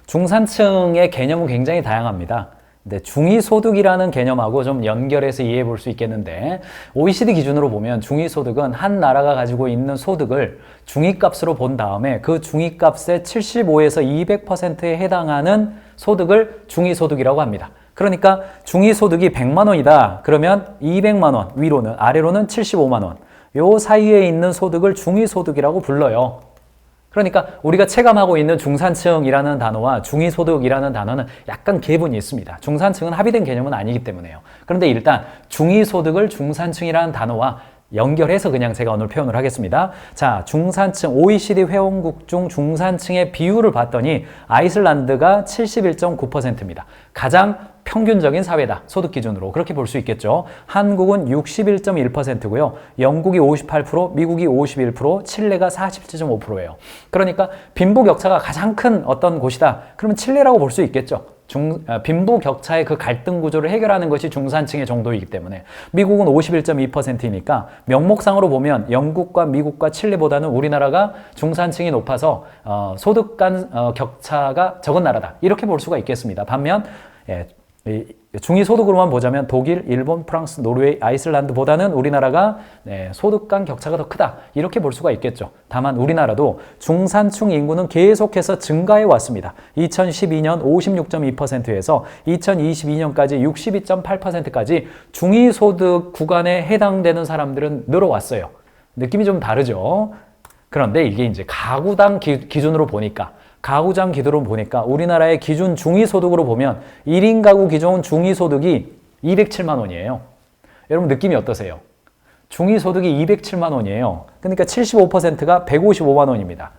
중산층의 개념은 굉장히 다양합니다. 근데 중위소득이라는 개념하고 좀 연결해서 이해해 볼 수 있겠는데, OECD 기준으로 보면 중위소득은 한 나라가 가지고 있는 소득을 중위값으로 본 다음에 그 중위값의 75에서 200%에 해당하는 소득을 중위소득이라고 합니다. 그러니까 중위소득이 100만 원이다. 그러면 200만 원, 위로는, 아래로는 75만 원. 요 사이에 있는 소득을 중위소득이라고 불러요. 그러니까 우리가 체감하고 있는 중산층이라는 단어와 중위소득이라는 단어는 약간 갭이 있습니다. 중산층은 합의된 개념은 아니기 때문에요. 그런데 일단 중위소득을 중산층이라는 단어와 연결해서 그냥 제가 오늘 표현을 하겠습니다. 자, 중산층, OECD 회원국 중 중산층의 비율을 봤더니 아이슬란드가 71.9%입니다. 가장 평균적인 사회다. 소득 기준으로. 그렇게 볼 수 있겠죠. 한국은 61.1%고요. 영국이 58%, 미국이 51%, 칠레가 47.5%예요. 그러니까 빈부격차가 가장 큰 어떤 곳이다. 그러면 칠레라고 볼 수 있겠죠. 빈부격차의 그 갈등 구조를 해결하는 것이 중산층의 정도이기 때문에 미국은 51.2%이니까 명목상으로 보면 영국과 미국과 칠레보다는 우리나라가 중산층이 높아서 소득 간 격차가 적은 나라다. 이렇게 볼 수가 있겠습니다. 반면 중위소득으로만 보자면 독일, 일본, 프랑스, 노르웨이, 아이슬란드보다는 우리나라가 소득 간 격차가 더 크다. 이렇게 볼 수가 있겠죠. 다만 우리나라도 중산층 인구는 계속해서 증가해 왔습니다. 2012년 56.2%에서 2022년까지 62.8%까지 중위소득 구간에 해당되는 사람들은 늘어왔어요. 느낌이 좀 다르죠. 그런데 이게 이제 가구당 기준으로 보니까 가구당 기준으로 보니까 우리나라의 기준 중위소득으로 보면 1인 가구 기준 중위소득이 207만 원이에요. 여러분 느낌이 어떠세요? 중위소득이 207만 원이에요. 그러니까 75%가 155만 원입니다.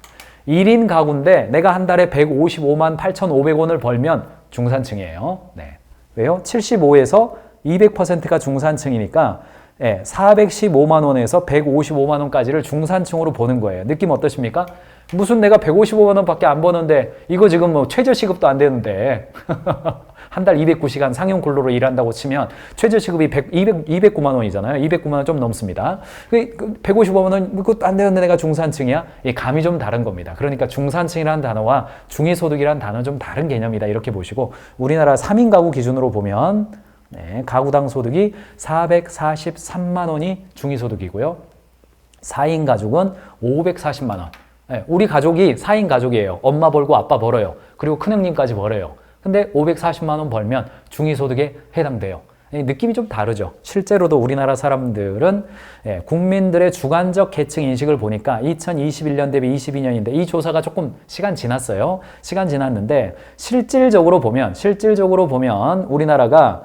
1인 가구인데 내가 한 달에 155만 8,500원을 벌면 중산층이에요. 네. 왜요? 75에서 200%가 중산층이니까 415만 원에서 155만 원까지를 중산층으로 보는 거예요. 느낌 어떠십니까? 무슨 내가 155만 원밖에 안 버는데 이거 지금 뭐 최저시급도 안 되는데 한 달 209시간 상용 근로로 일한다고 치면 최저시급이 209만 원이잖아요. 209만 원 좀 넘습니다. 155만 원 그것도 안 되는데 내가 중산층이야? 이 감이 좀 다른 겁니다. 그러니까 중산층이라는 단어와 중위소득이라는 단어는 좀 다른 개념이다. 이렇게 보시고 우리나라 3인 가구 기준으로 보면 가구당 소득이 443만 원이 중위소득이고요. 4인 가족은 540만 원. 우리 가족이 4인 가족이에요. 엄마 벌고 아빠 벌어요. 그리고 큰형님까지 벌어요. 근데 540만 원 벌면 중위소득에 해당돼요. 느낌이 좀 다르죠. 실제로도 우리나라 사람들은 국민들의 주관적 계층 인식을 보니까 2021년 대비 22년인데 이 조사가 조금 시간 지났어요. 시간 지났는데 실질적으로 보면 우리나라가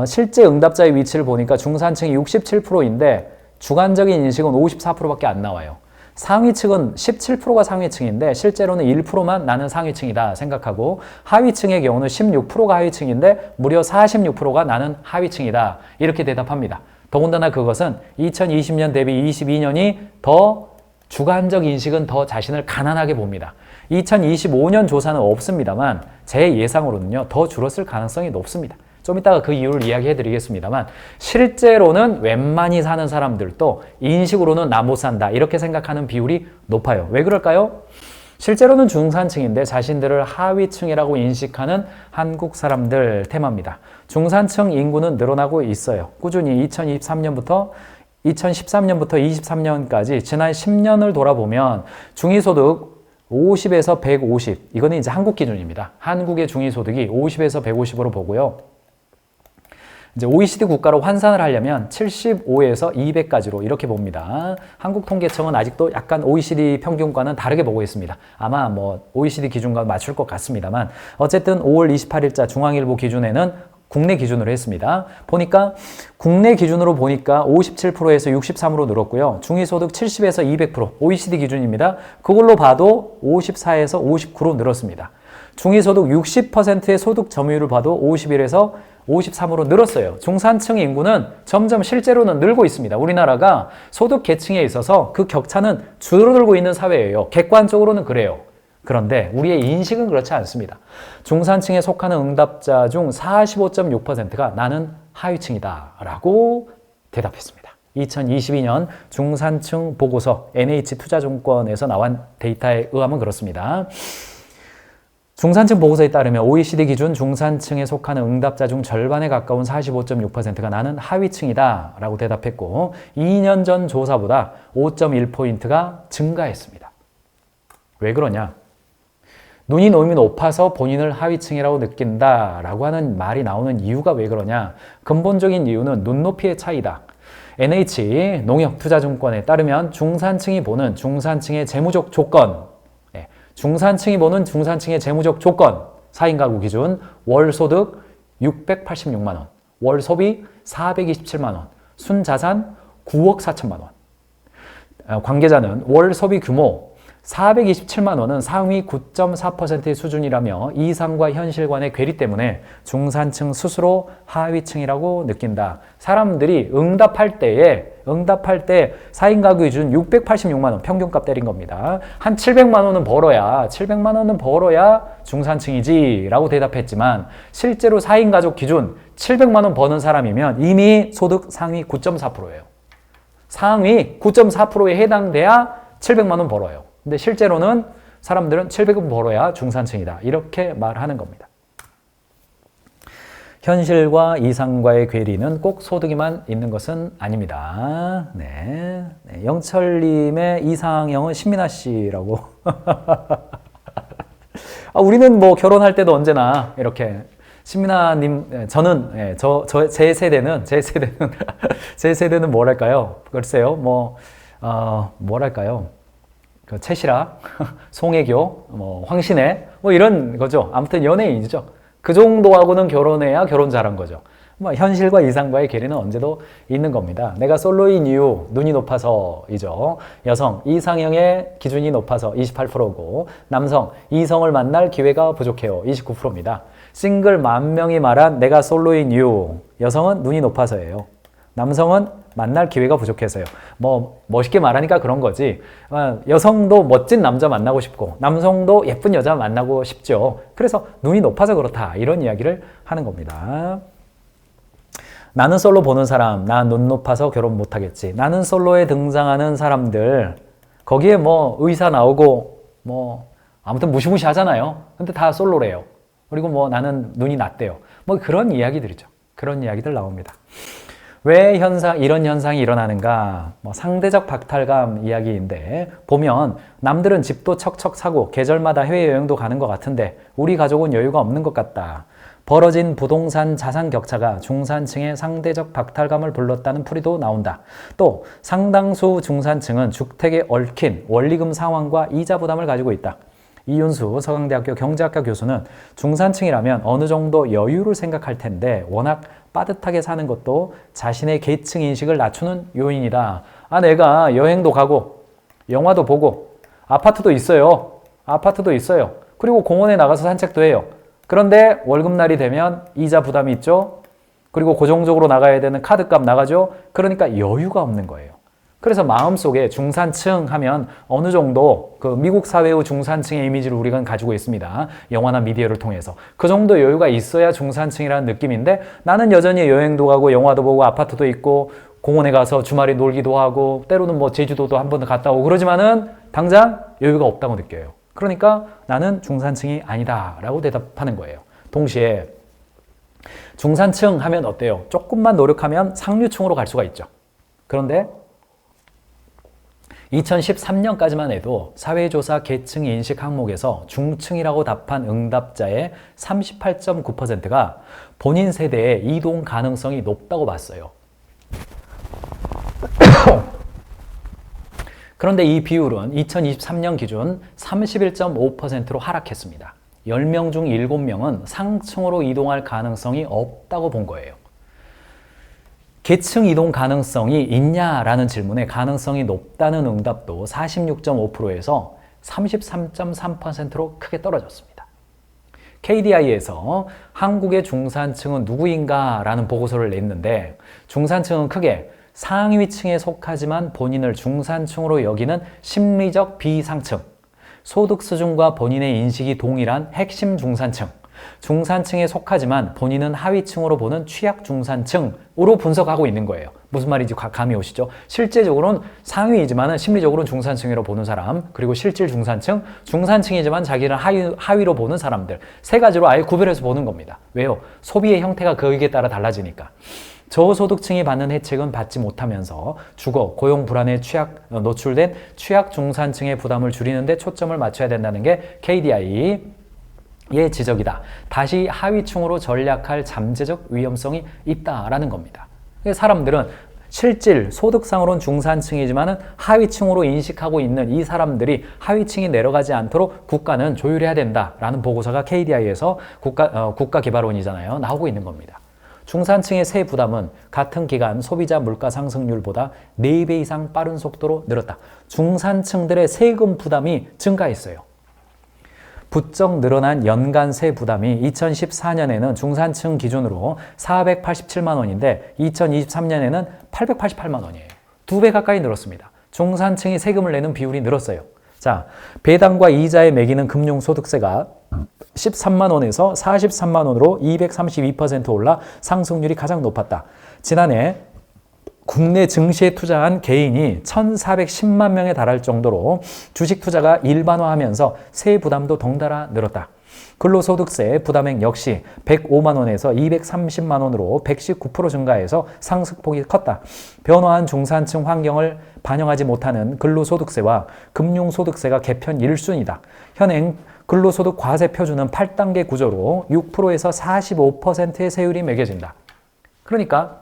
실제 응답자의 위치를 보니까 중산층이 67%인데 주관적인 인식은 54%밖에 안 나와요. 상위층은 17%가 상위층인데 실제로는 1%만 나는 상위층이다 생각하고 하위층의 경우는 16%가 하위층인데 무려 46%가 나는 하위층이다 이렇게 대답합니다. 더군다나 그것은 2020년 대비 22년이 더 주관적 인식은 더 자신을 가난하게 봅니다. 2025년 조사는 없습니다만 제 예상으로는요 더 줄었을 가능성이 높습니다. 좀 이따가 그 이유를 이야기해 드리겠습니다만 실제로는 웬만히 사는 사람들도 인식으로는 나 못 산다 이렇게 생각하는 비율이 높아요. 왜 그럴까요? 실제로는 중산층인데 자신들을 하위층이라고 인식하는 한국 사람들 테마입니다. 중산층 인구는 늘어나고 있어요. 꾸준히 2013년부터 23년까지 지난 10년을 돌아보면 중위소득 50에서 150 이거는 이제 한국 기준입니다. 한국의 중위소득이 50에서 150으로 보고요. 이제 OECD 국가로 환산을 하려면 75에서 200까지로 이렇게 봅니다. 한국통계청은 아직도 약간 OECD 평균과는 다르게 보고 있습니다. 아마 뭐 OECD 기준과 맞출 것 같습니다만 어쨌든 5월 28일자 중앙일보 기준에는 국내 기준으로 했습니다. 보니까 국내 기준으로 보니까 57%에서 63으로 늘었고요. 중위소득 70에서 200% OECD 기준입니다. 그걸로 봐도 54에서 59로 늘었습니다. 중위소득 60%의 소득 점유율을 봐도 51에서 53으로 늘었어요. 중산층 인구는 점점 실제로는 늘고 있습니다. 우리나라가 소득 계층에 있어서 그 격차는 줄어들고 있는 사회예요. 객관적으로는 그래요. 그런데 우리의 인식은 그렇지 않습니다. 중산층에 속하는 응답자 중 45.6%가 나는 하위층이다 라고 대답했습니다. 2022년 중산층 보고서 NH투자증권에서 나온 데이터에 의하면 그렇습니다. 2022년 중산층 보고서 NH투자증권에서 나온 데이터에 의하면 그렇습니다. 2022년 중산층 보고서 NH투자증권에서 나온 데이터에 의하면 그렇습니다. 2022년 중산층 보고서 NH투자증권에서 나온 데이터에 의하면 그렇습니다. 2022년 중산층 보고서 NH투자증권에서 나온 데이터에 의하면 그렇습니다. 중산층 보고서에 따르면 OECD 기준 중산층에 속하는 응답자 중 절반에 가까운 45.6%가 나는 하위층이다 라고 대답했고 2년 전 조사보다 5.1포인트가 증가했습니다. 왜 그러냐? 눈이 너무 높아서 본인을 하위층이라고 느낀다라고 하는 말이 나오는 이유가 왜 그러냐? 근본적인 이유는 눈높이의 차이다. NH 농협투자증권에 따르면 중산층이 보는 중산층의 재무적 조건, 중산층이 보는 중산층의 재무적 조건, 4인 가구 기준 월 소득 686만 원, 월 소비 427만 원, 순자산 9억 4천만 원. 관계자는 월 소비 규모 427만 원은 상위 9.4%의 수준이라며 이상과 현실관의 괴리 때문에 중산층 스스로 하위층이라고 느낀다. 사람들이 응답할 때 4인 가구 기준 686만 원 평균값 때린 겁니다. 한 700만 원은 벌어야 중산층이지 라고 대답했지만 실제로 4인 가족 기준 700만 원 버는 사람이면 이미 소득 상위 9.4%예요. 상위 9.4%에 해당돼야 700만 원 벌어요. 근데 실제로는 사람들은 700원 벌어야 중산층이다. 이렇게 말하는 겁니다. 현실과 이상과의 괴리는 꼭 소득에만 있는 것은 아닙니다. 네. 영철님의 이상형은 신민아 씨라고. 우리는 뭐 결혼할 때도 언제나 이렇게 신민아님, 저는 제 세대는 뭐랄까요? 글쎄요, 뭐랄까요? 그 최시라, 송혜교, 황신혜 이런 거죠. 아무튼 연예인이죠. 그 정도하고는 결혼해야 결혼 잘한 거죠. 현실과 이상과의 괴리는 언제도 있는 겁니다. 내가 솔로인 이유 눈이 높아서이죠. 여성 이상형의 기준이 높아서 28%고 남성 이성을 만날 기회가 부족해요. 29%입니다. 싱글 10,000명이 말한 내가 솔로인 이유 여성은 눈이 높아서예요. 남성은 만날 기회가 부족해서요. 멋있게 말하니까 그런 거지. 여성도 멋진 남자 만나고 싶고 남성도 예쁜 여자 만나고 싶죠. 그래서 눈이 높아서 그렇다. 이런 이야기를 하는 겁니다. 나는 솔로 보는 사람, 나 눈 높아서 결혼 못하겠지. 나는 솔로에 등장하는 사람들, 거기에 의사 나오고 아무튼 무시무시하잖아요. 근데 다 솔로래요. 그리고 나는 눈이 낮대요. 그런 이야기들이죠. 그런 이야기들 나옵니다. 왜 이런 현상이 일어나는가? 상대적 박탈감 이야기인데 보면 남들은 집도 척척 사고 계절마다 해외여행도 가는 것 같은데 우리 가족은 여유가 없는 것 같다. 벌어진 부동산 자산 격차가 중산층의 상대적 박탈감을 불렀다는 풀이도 나온다. 또 상당수 중산층은 주택에 얽힌 원리금 상환과 이자 부담을 가지고 있다. 이윤수 서강대학교 경제학과 교수는 중산층이라면 어느 정도 여유를 생각할 텐데 워낙 빠듯하게 사는 것도 자신의 계층 인식을 낮추는 요인이다. 내가 여행도 가고 영화도 보고 아파트도 있어요. 그리고 공원에 나가서 산책도 해요. 그런데 월급날이 되면 이자 부담이 있죠. 그리고 고정적으로 나가야 되는 카드값 나가죠. 그러니까 여유가 없는 거예요. 그래서 마음속에 중산층 하면 어느 정도 그 미국 사회의 중산층의 이미지를 우리가 가지고 있습니다. 영화나 미디어를 통해서. 그 정도 여유가 있어야 중산층이라는 느낌인데 나는 여전히 여행도 가고 영화도 보고 아파트도 있고 공원에 가서 주말에 놀기도 하고 때로는 제주도도 한 번 갔다 오고 그러지만은 당장 여유가 없다고 느껴요. 그러니까 나는 중산층이 아니다 라고 대답하는 거예요. 동시에 중산층 하면 어때요? 조금만 노력하면 상류층으로 갈 수가 있죠. 그런데 2013년까지만 해도 사회조사 계층 인식 항목에서 중층이라고 답한 응답자의 38.9%가 본인 세대의 이동 가능성이 높다고 봤어요. 그런데 이 비율은 2023년 기준 31.5%로 하락했습니다. 10명 중 7명은 상층으로 이동할 가능성이 없다고 본 거예요. 계층 이동 가능성이 있냐라는 질문에 가능성이 높다는 응답도 46.5%에서 33.3%로 크게 떨어졌습니다. KDI에서 한국의 중산층은 누구인가 라는 보고서를 냈는데 중산층은 크게 상위층에 속하지만 본인을 중산층으로 여기는 심리적 비상층, 소득 수준과 본인의 인식이 동일한 핵심 중산층, 중산층에 속하지만 본인은 하위층으로 보는 취약 중산층으로 분석하고 있는 거예요. 무슨 말인지 감이 오시죠? 실제적으로는 상위이지만 심리적으로는 중산층으로 보는 사람, 그리고 실질 중산층, 중산층이지만 자기를 하위로 보는 사람들, 세 가지로 아예 구별해서 보는 겁니다. 왜요? 소비의 형태가 거기에 따라 달라지니까. 저소득층이 받는 혜택은 받지 못하면서 주거, 고용 불안에 노출된 취약 중산층의 부담을 줄이는 데 초점을 맞춰야 된다는 게 KDI의 지적이다. 다시 하위층으로 전락할 잠재적 위험성이 있다라는 겁니다. 사람들은 실질 소득상으로는 중산층이지만 하위층으로 인식하고 있는 이 사람들이 하위층이 내려가지 않도록 국가는 조율해야 된다라는 보고서가 KDI에서 국가개발원이잖아요. 나오고 있는 겁니다. 중산층의 세 부담은 같은 기간 소비자 물가 상승률보다 4배 이상 빠른 속도로 늘었다. 중산층들의 세금 부담이 증가했어요. 부쩍 늘어난 연간 세 부담이 2014년에는 중산층 기준으로 487만 원인데 2023년에는 888만 원이에요. 2배 가까이 늘었습니다. 중산층이 세금을 내는 비율이 늘었어요. 자, 배당과 이자에 매기는 금융소득세가 13만 원에서 43만 원으로 232% 올라 상승률이 가장 높았다. 지난해 국내 증시에 투자한 개인이 1,410만 명에 달할 정도로 주식 투자가 일반화하면서 세액 부담도 덩달아 늘었다. 근로소득세 부담액 역시 105만 원에서 230만 원으로 119% 증가해서 상승폭이 컸다. 변화한 중산층 환경을 반영하지 못하는 근로소득세와 금융소득세가 개편 1순위다. 현행 근로소득 과세 표준은 8단계 구조로 6%에서 45%의 세율이 매겨진다. 그러니까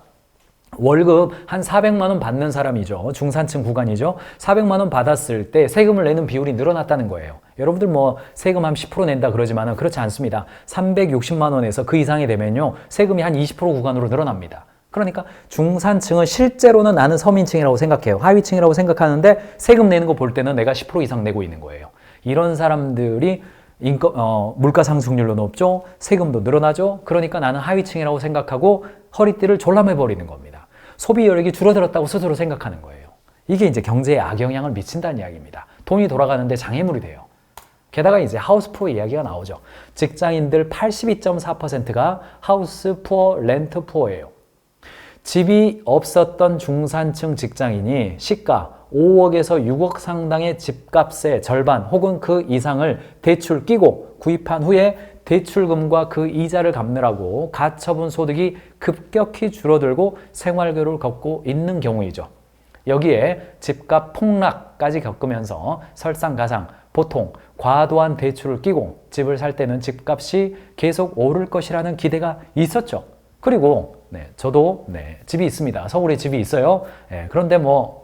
월급 한 400만 원 받는 사람이죠. 중산층 구간이죠. 400만 원 받았을 때 세금을 내는 비율이 늘어났다는 거예요. 여러분들 뭐 세금 한 10% 낸다 그러지만은 그렇지 않습니다. 360만 원에서 그 이상이 되면요. 세금이 한 20% 구간으로 늘어납니다. 그러니까 중산층은 실제로는 나는 서민층이라고 생각해요. 하위층이라고 생각하는데 세금 내는 거 볼 때는 내가 10% 이상 내고 있는 거예요. 이런 사람들이 물가 상승률도 높죠. 세금도 늘어나죠. 그러니까 나는 하위층이라고 생각하고 허리띠를 졸라매버리는 겁니다. 소비 여력이 줄어들었다고 스스로 생각하는 거예요. 이게 이제 경제에 악영향을 미친다는 이야기입니다. 돈이 돌아가는데 장애물이 돼요. 게다가 이제 하우스푸어 이야기가 나오죠. 직장인들 82.4%가 하우스푸어, 렌트푸어예요. 집이 없었던 중산층 직장인이 시가 5억에서 6억 상당의 집값의 절반 혹은 그 이상을 대출 끼고 구입한 후에 대출금과 그 이자를 갚느라고 가처분 소득이 급격히 줄어들고 생활고를 겪고 있는 경우이죠. 여기에 집값 폭락까지 겪으면서 설상가상 보통 과도한 대출을 끼고 집을 살 때는 집값이 계속 오를 것이라는 기대가 있었죠. 그리고 저도 집이 있습니다. 서울에 집이 있어요. 그런데 뭐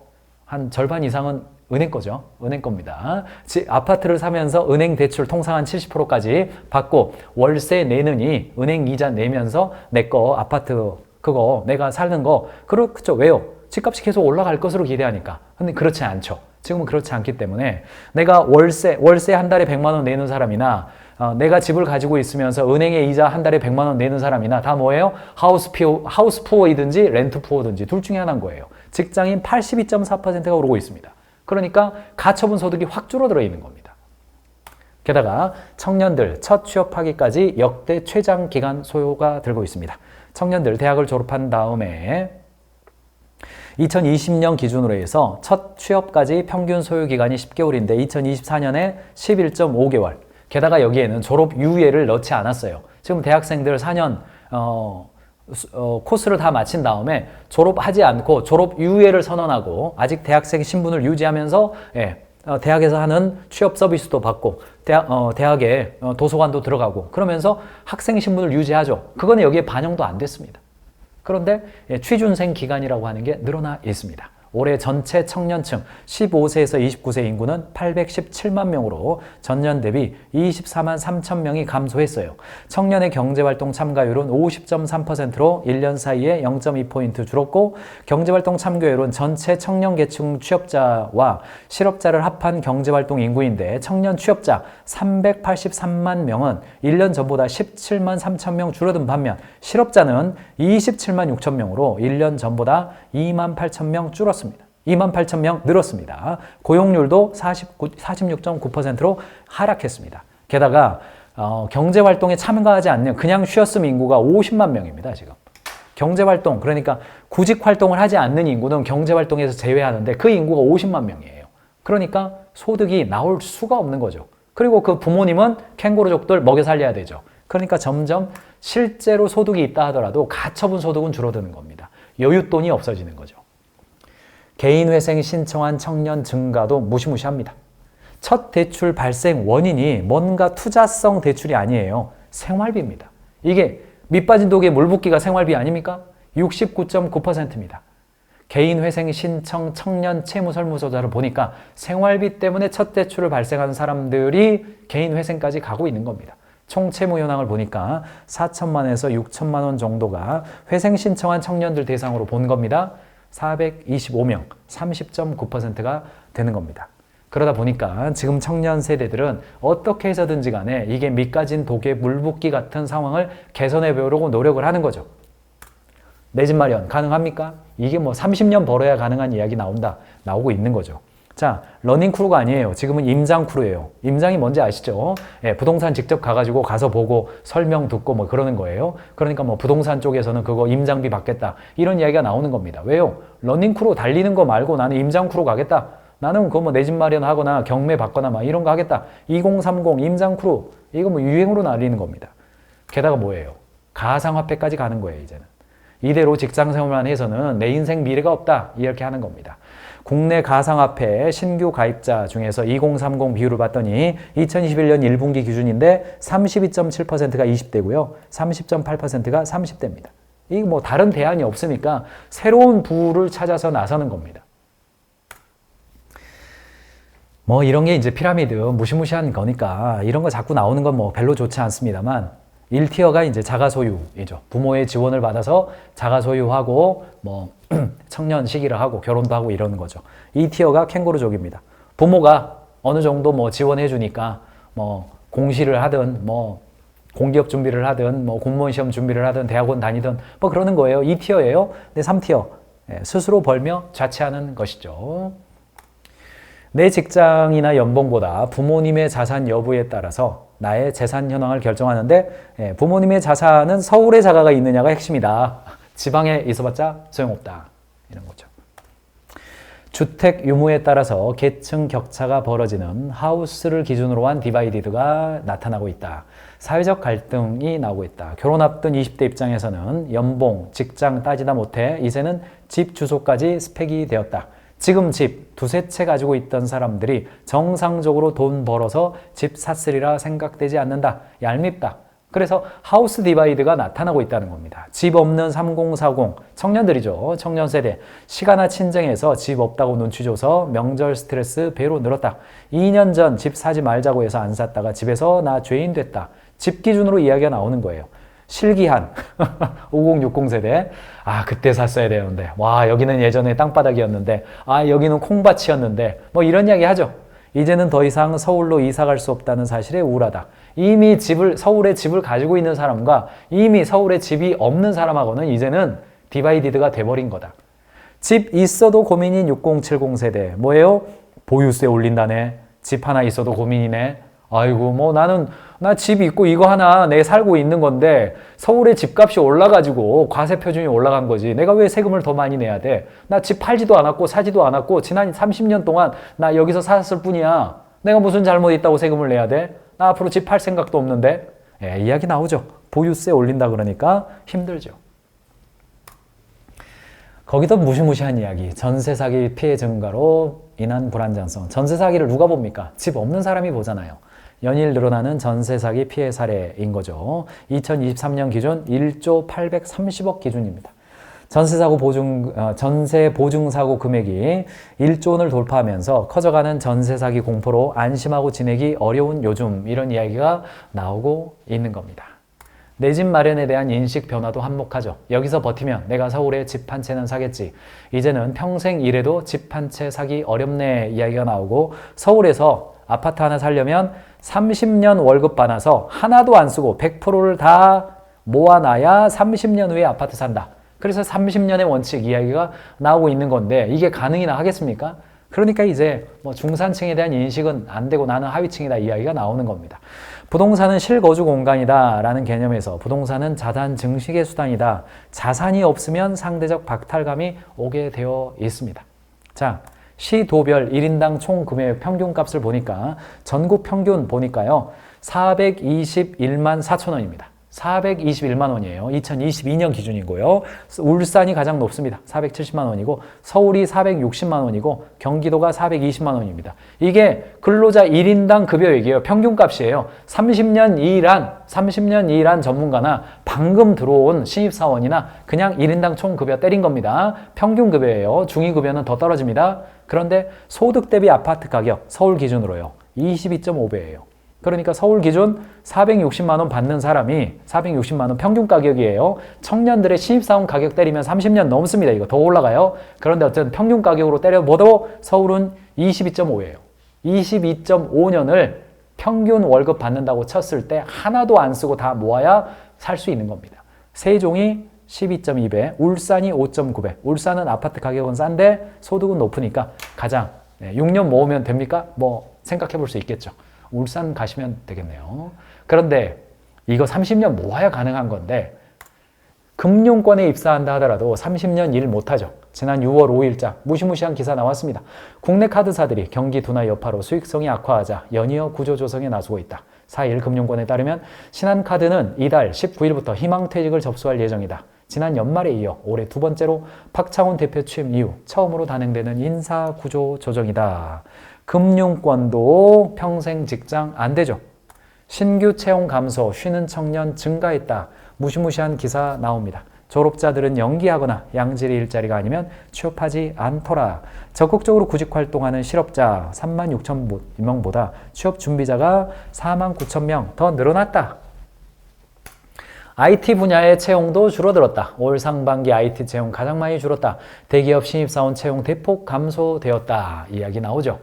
한 절반 이상은 은행 거죠. 은행 겁니다. 아파트를 사면서 은행 대출 통상 한 70%까지 받고 월세 내느니 은행 이자 내면서 내 거 아파트 그거 내가 사는 거 그렇죠. 왜요? 집값이 계속 올라갈 것으로 기대하니까. 근데 그렇지 않죠. 지금은 그렇지 않기 때문에 내가 월세 한 달에 100만 원 내는 사람이나 내가 집을 가지고 있으면서 은행에 이자 한 달에 100만 원 내는 사람이나 다 뭐예요? 하우스푸어이든지 렌트푸어든지 둘 중에 하나인 거예요. 직장인 82.4%가 오르고 있습니다. 그러니까 가처분 소득이 확 줄어들어 있는 겁니다. 게다가 청년들 첫 취업하기까지 역대 최장 기간 소요가 들고 있습니다. 청년들 대학을 졸업한 다음에 2020년 기준으로 해서 첫 취업까지 평균 소요 기간이 10개월인데 2024년에 11.5개월. 게다가 여기에는 졸업 유예를 넣지 않았어요. 지금 대학생들 4년 코스를 다 마친 다음에 졸업하지 않고 졸업 유예를 선언하고 아직 대학생 신분을 유지하면서 대학에서 하는 취업 서비스도 받고 대학에 도서관도 들어가고 그러면서 학생 신분을 유지하죠. 그거는 여기에 반영도 안 됐습니다. 그런데 취준생 기간이라고 하는 게 늘어나 있습니다. 올해 전체 청년층 15세에서 29세 인구는 817만 명으로 전년 대비 24만 3천 명이 감소했어요. 청년의 경제활동 참가율은 50.3%로 1년 사이에 0.2포인트 줄었고 경제활동 참가율은 전체 청년 계층 취업자와 실업자를 합한 경제활동 인구인데 청년 취업자 383만 명은 1년 전보다 17만 3천 명 줄어든 반면 실업자는 27만 6천 명으로 1년 전보다 2만 8천 명 줄었습니다. 2만 8천 명 늘었습니다. 고용률도 46.9%로 하락했습니다. 게다가 경제활동에 참가하지 않는 그냥 쉬었음 인구가 50만 명입니다. 지금. 경제활동, 그러니까 구직활동을 하지 않는 인구는 경제활동에서 제외하는데 그 인구가 50만 명이에요. 그러니까 소득이 나올 수가 없는 거죠. 그리고 그 부모님은 캥거루족들 먹여 살려야 되죠. 그러니까 점점 실제로 소득이 있다 하더라도 가처분 소득은 줄어드는 겁니다. 여윳돈이 없어지는 거죠. 개인회생 신청한 청년 증가도 무시무시합니다. 첫 대출 발생 원인이 뭔가 투자성 대출이 아니에요. 생활비입니다. 이게 밑빠진 독에 물 붓기가 생활비 아닙니까? 69.9%입니다. 개인회생 신청 청년 채무설무조사를 보니까 생활비 때문에 첫 대출을 발생하는 사람들이 개인회생까지 가고 있는 겁니다. 총 채무 현황을 보니까 4천만에서 6천만 원 정도가 회생 신청한 청년들 대상으로 본 겁니다. 425명, 30.9%가 되는 겁니다. 그러다 보니까 지금 청년 세대들은 어떻게 해서든지 간에 이게 밑가진 독에 물붓기 같은 상황을 개선해 보려고 노력을 하는 거죠. 내 집 마련 가능합니까? 이게 뭐 30년 벌어야 가능한 이야기 나오고 있는 거죠. 자, 러닝 크루가 아니에요. 지금은 임장 크루예요. 임장이 뭔지 아시죠? 예, 부동산 직접 가가지고 가서 보고 설명 듣고 뭐 그러는 거예요. 그러니까 뭐 부동산 쪽에서는 그거 임장비 받겠다. 이런 이야기가 나오는 겁니다. 왜요? 러닝 크루 달리는 거 말고 나는 임장 크루 가겠다. 나는 그거 뭐 내 집 마련하거나 경매 받거나 막 이런 거 하겠다. 2030 임장 크루. 이거 뭐 유행으로 날리는 겁니다. 게다가 뭐예요? 가상화폐까지 가는 거예요, 이제는. 이대로 직장 생활만 해서는 내 인생 미래가 없다. 이렇게 하는 겁니다. 국내 가상화폐 신규 가입자 중에서 2030 비율을 봤더니 2021년 1분기 기준인데 32.7%가 20대고요. 30.8%가 30대입니다. 이게 뭐 다른 대안이 없으니까 새로운 부를 찾아서 나서는 겁니다. 뭐 이런 게 이제 피라미드 무시무시한 거니까 이런 거 자꾸 나오는 건 뭐 별로 좋지 않습니다만 1티어가 이제 자가소유이죠. 부모의 지원을 받아서 자가소유하고 뭐 청년 시기를 하고 결혼도 하고 이러는 거죠. 2티어가 캥거루족입니다. 부모가 어느 정도 뭐 지원해 주니까 뭐 공시를 하든 뭐 공기업 준비를 하든 뭐 공무원 시험 준비를 하든 대학원 다니든 뭐 그러는 거예요. 2티어예요. 근데 3티어 스스로 벌며 자취하는 것이죠. 내 직장이나 연봉보다 부모님의 자산 여부에 따라서 나의 재산 현황을 결정하는데 부모님의 자산은 서울에 자가가 있느냐가 핵심이다. 지방에 있어봤자 소용없다. 이런 거죠. 주택 유무에 따라서 계층 격차가 벌어지는 하우스를 기준으로 한 디바이디드가 나타나고 있다. 사회적 갈등이 나오고 있다. 결혼 앞둔 20대 입장에서는 연봉, 직장 따지다 못해 이제는 집 주소까지 스펙이 되었다. 지금 집 두세 채 가지고 있던 사람들이 정상적으로 돈 벌어서 집 샀으리라 생각되지 않는다. 얄밉다. 그래서 하우스 디바이드가 나타나고 있다는 겁니다. 집 없는 3040 청년들이죠. 청년 세대. 시가나 친정에서 집 없다고 눈치 줘서 명절 스트레스 배로 늘었다. 2년 전 집 사지 말자고 해서 안 샀다가 집에서 나 죄인 됐다. 집 기준으로 이야기가 나오는 거예요. 실기한 5060 세대. 아, 그때 샀어야 되는데. 와, 여기는 예전에 땅바닥이었는데. 아, 여기는 콩밭이었는데. 뭐 이런 이야기 하죠. 이제는 더 이상 서울로 이사 갈 수 없다는 사실에 우울하다. 이미 서울에 집을 가지고 있는 사람과 이미 서울에 집이 없는 사람하고는 이제는 디바이디드가 돼버린 거다. 집 있어도 고민인 6070 세대. 뭐예요? 보유세 올린다네. 집 하나 있어도 고민이네. 아이고, 뭐 나 집 있고 이거 하나 내 살고 있는 건데 서울에 집값이 올라가지고 과세 표준이 올라간 거지. 내가 왜 세금을 더 많이 내야 돼? 나 집 팔지도 않았고 사지도 않았고 지난 30년 동안 나 여기서 살았을 뿐이야. 내가 무슨 잘못 있다고 세금을 내야 돼? 나 앞으로 집 팔 생각도 없는데. 예, 이야기 나오죠. 보유세 올린다 그러니까 힘들죠. 거기도 무시무시한 이야기. 전세 사기 피해 증가로 인한 불안정성. 전세 사기를 누가 봅니까? 집 없는 사람이 보잖아요. 연일 늘어나는 전세 사기 피해 사례인 거죠. 2023년 기준 1조 830억 기준입니다. 전세 보증 사고 금액이 1조 원을 돌파하면서 커져가는 전세 사기 공포로 안심하고 지내기 어려운 요즘, 이런 이야기가 나오고 있는 겁니다. 내 집 마련에 대한 인식 변화도 한몫하죠. 여기서 버티면 내가 서울에 집 한 채는 사겠지. 이제는 평생 일해도 집 한 채 사기 어렵네 이야기가 나오고, 서울에서 아파트 하나 사려면 30년 월급 받아서 하나도 안 쓰고 100%를 다 모아놔야 30년 후에 아파트 산다. 그래서 30년의 원칙 이야기가 나오고 있는 건데 이게 가능이나 하겠습니까? 그러니까 이제 뭐 중산층에 대한 인식은 안 되고 나는 하위층이다 이야기가 나오는 겁니다. 부동산은 실거주 공간이다 라는 개념에서 부동산은 자산 증식의 수단이다. 자산이 없으면 상대적 박탈감이 오게 되어 있습니다. 자, 시도별 1인당 총 금액 평균값을 보니까 전국 평균 보니까요. 421만 4천 원입니다. 421만 원이에요. 2022년 기준이고요. 울산이 가장 높습니다. 470만 원이고 서울이 460만 원이고 경기도가 420만 원입니다. 이게 근로자 1인당 급여액이에요. 평균값이에요. 30년 일한 전문가나 방금 들어온 신입사원이나 그냥 1인당 총급여 때린 겁니다. 평균급여예요. 중위급여는 더 떨어집니다. 그런데 소득 대비 아파트 가격 서울 기준으로요. 22.5배예요. 그러니까 서울 기준 460만 원 받는 사람이 460만 원 평균 가격이에요. 청년들의 신입사원 가격 때리면 30년 넘습니다. 이거 더 올라가요. 그런데 어쨌든 평균 가격으로 때려봐도 서울은 22.5예요. 22.5년을 평균 월급 받는다고 쳤을 때 하나도 안 쓰고 다 모아야 살 수 있는 겁니다. 세종이 12.2배, 울산이 5.9배. 울산은 아파트 가격은 싼데 소득은 높으니까 가장 6년 모으면 됩니까? 뭐 생각해 볼 수 있겠죠. 울산 가시면 되겠네요. 그런데 이거 30년 모아야 가능한 건데 금융권에 입사한다 하더라도 30년 일 못하죠. 지난 6월 5일자 무시무시한 기사 나왔습니다. 국내 카드사들이 경기 둔화 여파로 수익성이 악화하자 연이어 구조조정에 나서고 있다. 4일 금융권에 따르면 신한카드는 이달 19일부터 희망퇴직을 접수할 예정이다. 지난 연말에 이어 올해 두 번째로 박창훈 대표 취임 이후 처음으로 단행되는 인사구조조정이다. 금융권도 평생 직장 안 되죠. 신규 채용 감소, 쉬는 청년 증가했다. 무시무시한 기사 나옵니다. 졸업자들은 연기하거나 양질의 일자리가 아니면 취업하지 않더라. 적극적으로 구직 활동하는 실업자 3만 6천 명보다 취업 준비자가 4만 9천 명 더 늘어났다. IT 분야의 채용도 줄어들었다. 올 상반기 IT 채용 가장 많이 줄었다. 대기업 신입사원 채용 대폭 감소되었다. 이야기 나오죠.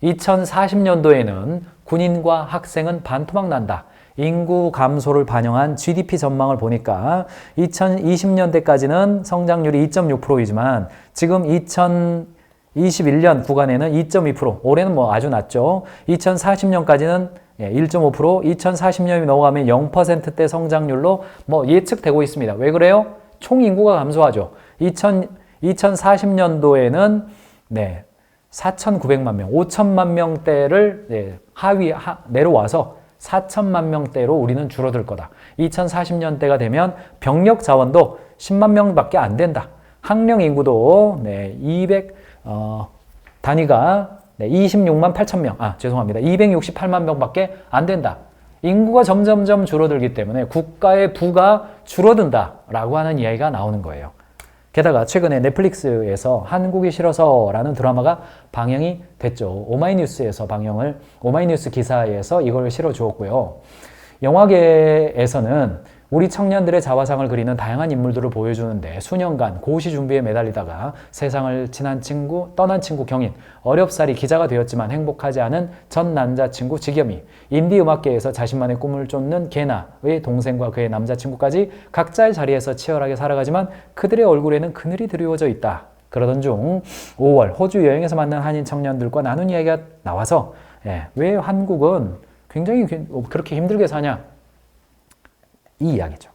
2040년도에는 군인과 학생은 반토막 난다. 인구 감소를 반영한 GDP 전망을 보니까 2020년대까지는 성장률이 2.6%이지만 지금 2021년 구간에는 2.2%, 올해는 뭐 아주 낮죠. 2040년까지는 1.5%, 2040년이 넘어가면 0%대 성장률로 뭐 예측되고 있습니다. 왜 그래요? 총 인구가 감소하죠. 2040년도에는 4,900만 명, 5천만 명대를 내려와서 4천만 명대로 우리는 줄어들 거다. 2040년대가 되면 병력 자원도 10만 명밖에 안 된다. 학령 인구도 26만 8천 명, 죄송합니다. 268만 명밖에 안 된다. 인구가 점점점 줄어들기 때문에 국가의 부가 줄어든다라고 하는 이야기가 나오는 거예요. 게다가 최근에 넷플릭스에서 한국이 싫어서라는 드라마가 방영이 됐죠. 오마이뉴스 기사에서 이걸 실어주었고요. 영화계에서는 우리 청년들의 자화상을 그리는 다양한 인물들을 보여주는데 수년간 고시 준비에 매달리다가 세상을 떠난 친구 경인, 어렵사리 기자가 되었지만 행복하지 않은 전 남자친구 지겸이, 인디 음악계에서 자신만의 꿈을 쫓는 개나의 동생과 그의 남자친구까지 각자의 자리에서 치열하게 살아가지만 그들의 얼굴에는 그늘이 드리워져 있다. 그러던 중 5월 호주 여행에서 만난 한인 청년들과 나눈 이야기가 나와서 왜 한국은 굉장히 그렇게 힘들게 사냐? 이 이야기죠.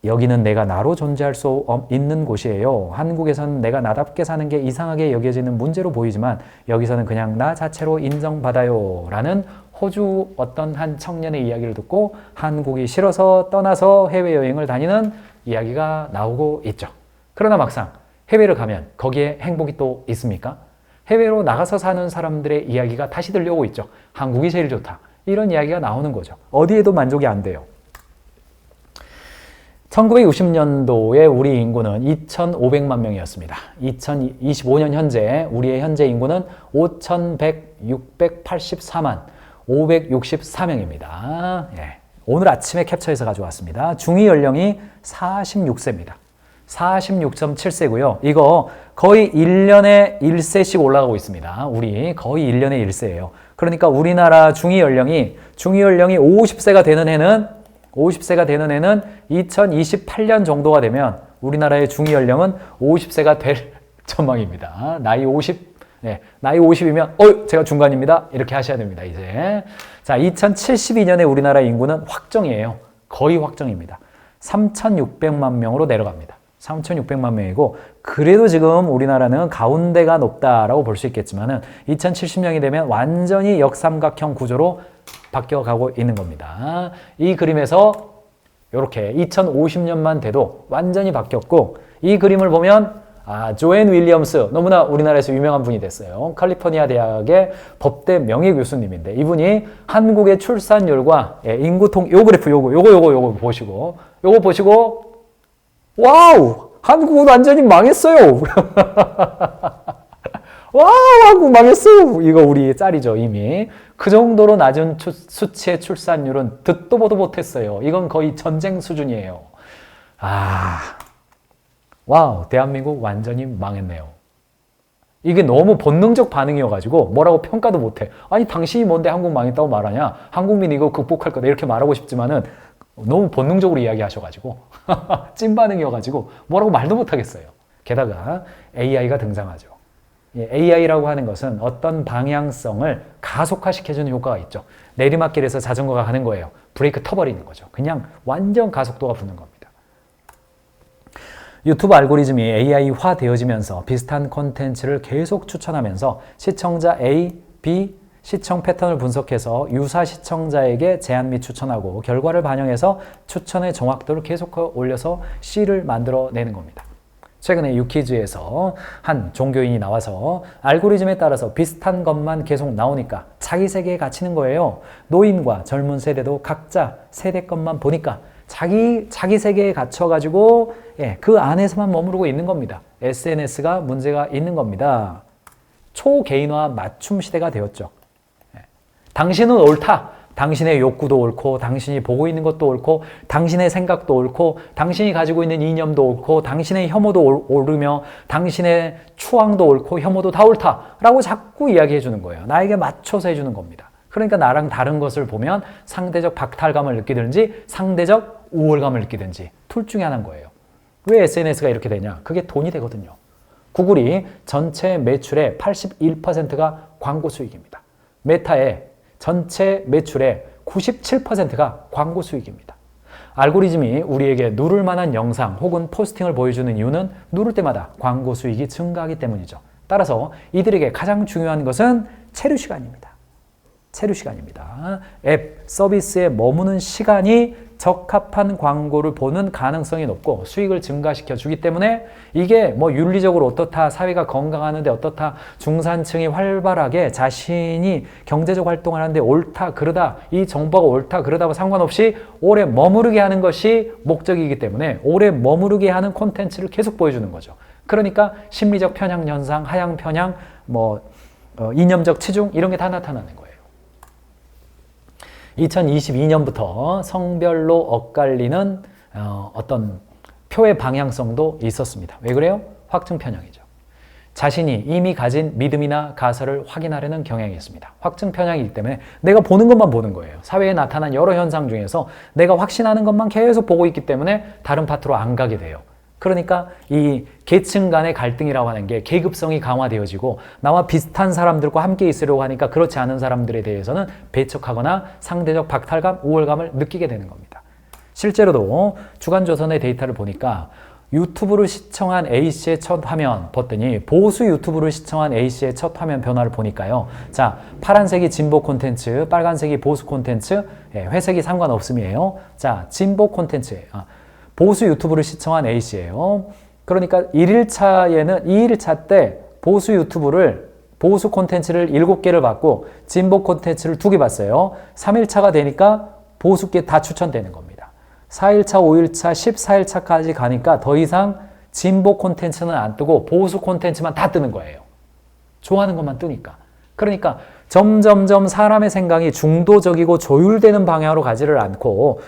여기는 내가 나로 존재할 수 있는 곳이에요. 한국에서는 내가 나답게 사는 게 이상하게 여겨지는 문제로 보이지만 여기서는 그냥 나 자체로 인정받아요. 라는 호주 어떤 한 청년의 이야기를 듣고 한국이 싫어서 떠나서 해외여행을 다니는 이야기가 나오고 있죠. 그러나 막상 해외를 가면 거기에 행복이 또 있습니까? 해외로 나가서 사는 사람들의 이야기가 다시 들려오고 있죠. 한국이 제일 좋다. 이런 이야기가 나오는 거죠. 어디에도 만족이 안 돼요. 1960년도에 우리 인구는 2,500만 명이었습니다. 2025년 현재 우리의 현재 인구는 5,684만 564명입니다. 오늘 아침에 캡처해서 가져왔습니다. 중위 연령이 46세입니다. 46.7세고요. 이거 거의 1년에 1세씩 올라가고 있습니다. 우리 거의 1년에 1세예요. 그러니까 우리나라 중위 연령이 50세가 되는 해는 2028년 정도가 되면 우리나라의 중위 연령은 50세가 될 전망입니다. 나이 50이면 제가 중간입니다. 이렇게 하셔야 됩니다. 이제 자, 2072년에 우리나라 인구는 확정이에요. 거의 확정입니다. 3,600만 명으로 내려갑니다. 3,600만 명이고, 그래도 지금 우리나라는 가운데가 높다라고 볼 수 있겠지만은 2070년이 되면 완전히 역삼각형 구조로 바뀌어가고 있는 겁니다. 이 그림에서 이렇게 2050년만 돼도 완전히 바뀌었고, 이 그림을 보면 조앤 윌리엄스, 너무나 우리나라에서 유명한 분이 됐어요. 캘리포니아 대학의 법대 명예 교수님인데, 이분이 한국의 출산율과 인구통, 요 그래프, 요거 보시고, 와우! 한국은 완전히 망했어요! 와우! 한국 망했어요! 이거 우리 짤이죠, 이미. 그 정도로 낮은 수치의 출산율은 듣도 보도 못했어요. 이건 거의 전쟁 수준이에요. 와우, 대한민국 완전히 망했네요. 이게 너무 본능적 반응이어가지고 뭐라고 평가도 못해. 아니, 당신이 뭔데 한국 망했다고 말하냐? 한국민이 이거 극복할 거다. 이렇게 말하고 싶지만은 너무 본능적으로 이야기하셔가지고 찐 반응이어가지고 뭐라고 말도 못하겠어요. 게다가 AI가 등장하죠. AI라고 하는 것은 어떤 방향성을 가속화시켜주는 효과가 있죠. 내리막길에서 자전거가 가는 거예요. 브레이크 터버리는 거죠. 그냥 완전 가속도가 붙는 겁니다. 유튜브 알고리즘이 AI화 되어지면서 비슷한 콘텐츠를 계속 추천하면서 시청자 A, B 시청 패턴을 분석해서 유사 시청자에게 제안 및 추천하고 결과를 반영해서 추천의 정확도를 계속 올려서 C를 만들어내는 겁니다. 최근에 유퀴즈에서 한 종교인이 나와서 알고리즘에 따라서 비슷한 것만 계속 나오니까 자기 세계에 갇히는 거예요. 노인과 젊은 세대도 각자 세대 것만 보니까 자기 세계에 갇혀가지고 그 안에서만 머무르고 있는 겁니다. SNS가 문제가 있는 겁니다. 초개인화 맞춤 시대가 되었죠. 당신은 옳다. 당신의 욕구도 옳고, 당신이 보고 있는 것도 옳고, 당신의 생각도 옳고, 당신이 가지고 있는 이념도 옳고, 당신의 혐오도 옳으며, 당신의 추앙도 옳고, 혐오도 다 옳다라고 자꾸 이야기해 주는 거예요. 나에게 맞춰서 해주는 겁니다. 그러니까 나랑 다른 것을 보면 상대적 박탈감을 느끼든지 상대적 우월감을 느끼든지 둘 중에 하나인 거예요. 왜 SNS가 이렇게 되냐? 그게 돈이 되거든요. 구글이 전체 매출의 81%가 광고 수익입니다. 메타의 전체 매출의 97%가 광고 수익입니다. 알고리즘이 우리에게 누를 만한 영상 혹은 포스팅을 보여주는 이유는 누를 때마다 광고 수익이 증가하기 때문이죠. 따라서 이들에게 가장 중요한 것은 체류 시간입니다. 체류 시간입니다. 앱, 서비스에 머무는 시간이 적합한 광고를 보는 가능성이 높고 수익을 증가시켜 주기 때문에 이게 뭐 윤리적으로 어떻다, 사회가 건강하는데 어떻다, 중산층이 활발하게 자신이 경제적 활동을 하는데 옳다, 그러다, 이 정보가 옳다, 그러다와 상관없이 오래 머무르게 하는 것이 목적이기 때문에 오래 머무르게 하는 콘텐츠를 계속 보여주는 거죠. 그러니까 심리적 편향 현상, 하향 편향, 이념적 치중 이런 게 다 나타나는 거예요. 2022년부터 성별로 엇갈리는 어떤 표의 방향성도 있었습니다. 왜 그래요? 확증 편향이죠. 자신이 이미 가진 믿음이나 가설을 확인하려는 경향이 있습니다. 확증 편향이기 때문에 내가 보는 것만 보는 거예요. 사회에 나타난 여러 현상 중에서 내가 확신하는 것만 계속 보고 있기 때문에 다른 파트로 안 가게 돼요. 그러니까 이 계층 간의 갈등이라고 하는 게 계급성이 강화되어지고 나와 비슷한 사람들과 함께 있으려고 하니까 그렇지 않은 사람들에 대해서는 배척하거나 상대적 박탈감, 우월감을 느끼게 되는 겁니다. 실제로도 주간조선의 데이터를 보니까 유튜브를 시청한 A씨의 첫 화면 봤더니 보수 유튜브를 시청한 A씨의 첫 화면 변화를 보니까요. 자, 파란색이 진보 콘텐츠, 빨간색이 보수 콘텐츠, 회색이 상관없음이에요. 자, 진보 콘텐츠. 보수 유튜브를 시청한 A씨예요. 그러니까 2일차 때 보수 콘텐츠를 7개를 받고 진보 콘텐츠를 2개 봤어요. 3일차가 되니까 보수께 다 추천되는 겁니다. 4일차, 5일차, 14일차까지 가니까 더 이상 진보 콘텐츠는 안 뜨고 보수 콘텐츠만 다 뜨는 거예요. 좋아하는 것만 뜨니까. 그러니까 점점점 사람의 생각이 중도적이고 조율되는 방향으로 가지를 않고